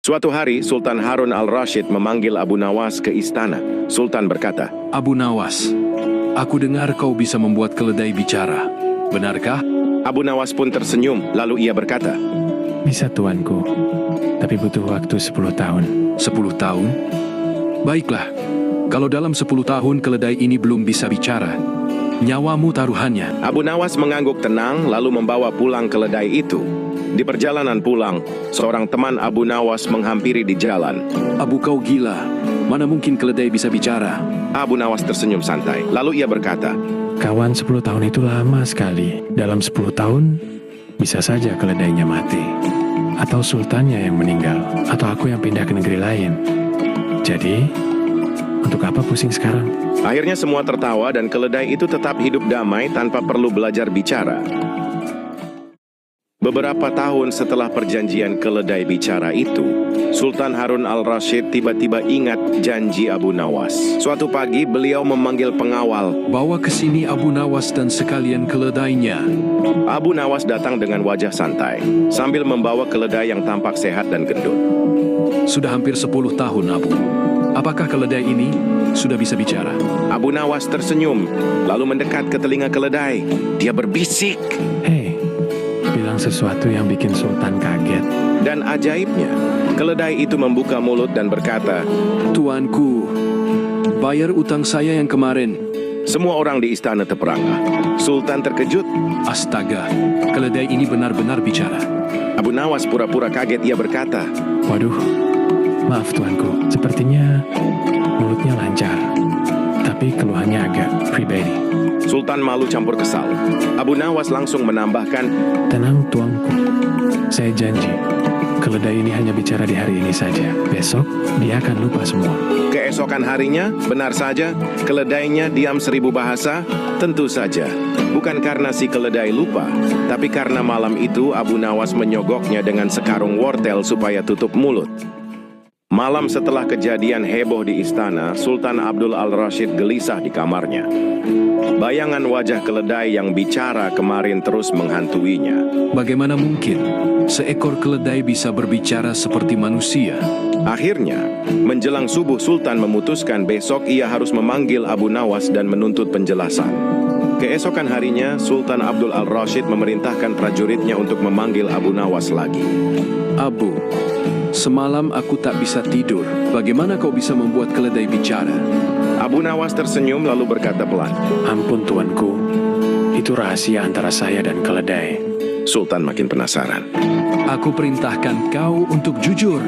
Suatu hari, Sultan Harun al-Rashid memanggil Abu Nawas ke istana. Sultan berkata, Abu Nawas, aku dengar kau bisa membuat keledai bicara. Benarkah? Abu Nawas pun tersenyum, lalu ia berkata, Bisa tuanku, tapi butuh waktu 10 tahun. 10 tahun? Baiklah, kalau dalam 10 tahun keledai ini belum bisa bicara, nyawamu taruhannya. Abu Nawas mengangguk tenang lalu membawa pulang keledai itu. Di perjalanan pulang, seorang teman Abu Nawas menghampiri di jalan. Abu, kau gila. Mana mungkin keledai bisa bicara? Abu Nawas tersenyum santai, lalu ia berkata, Kawan, 10 tahun itu lama sekali. Dalam 10 tahun, bisa saja keledainya mati. Atau sultannya yang meninggal. Atau aku yang pindah ke negeri lain. Jadi, untuk apa pusing sekarang? Akhirnya semua tertawa dan keledai itu tetap hidup damai tanpa perlu belajar bicara. Beberapa tahun setelah perjanjian keledai bicara itu, Sultan Harun al-Rashid tiba-tiba ingat janji Abu Nawas. Suatu pagi beliau memanggil pengawal. Bawa ke sini Abu Nawas dan sekalian keledainya. Abu Nawas datang dengan wajah santai, sambil membawa keledai yang tampak sehat dan gendut. Sudah hampir 10 tahun, Abu. Apakah keledai ini sudah bisa bicara? Abu Nawas tersenyum, lalu mendekat ke telinga keledai. Dia berbisik. Hei, bilang sesuatu yang bikin sultan kaget. Dan ajaibnya, keledai itu membuka mulut dan berkata, Tuanku, bayar utang saya yang kemarin. semua orang di istana terperangah. Sultan terkejut. Astaga, keledai ini benar-benar bicara. Abu Nawas pura-pura kaget, ia berkata, Waduh, maaf tuanku. Sepertinya mulutnya lancar. Tapi keluhannya agak pribadi. Sultan malu campur kesal. Abu Nawas langsung menambahkan, Tenang tuanku, saya janji. Keledai ini hanya bicara di hari ini saja. Besok, dia akan lupa semua. keesokan harinya, benar saja, keledainya diam 1000 bahasa. Tentu saja, bukan karena si keledai lupa, tapi karena malam itu Abu Nawas menyogoknya dengan sekarung wortel supaya tutup mulut. Malam setelah kejadian heboh di istana, Sultan Abdul al-Rashid gelisah di kamarnya. Bayangan wajah keledai yang bicara kemarin terus menghantuinya. Bagaimana mungkin seekor keledai bisa berbicara seperti manusia? Akhirnya, menjelang subuh Sultan memutuskan besok ia harus memanggil Abu Nawas dan menuntut penjelasan. Keesokan harinya, Sultan Abdul al-Rashid memerintahkan prajuritnya untuk memanggil Abu Nawas lagi. Abu, semalam aku tak bisa tidur. Bagaimana kau bisa membuat keledai bicara? Abu Nawas tersenyum lalu berkata pelan, Ampun tuanku, itu rahasia antara saya dan keledai. Sultan makin penasaran. Aku perintahkan kau untuk jujur.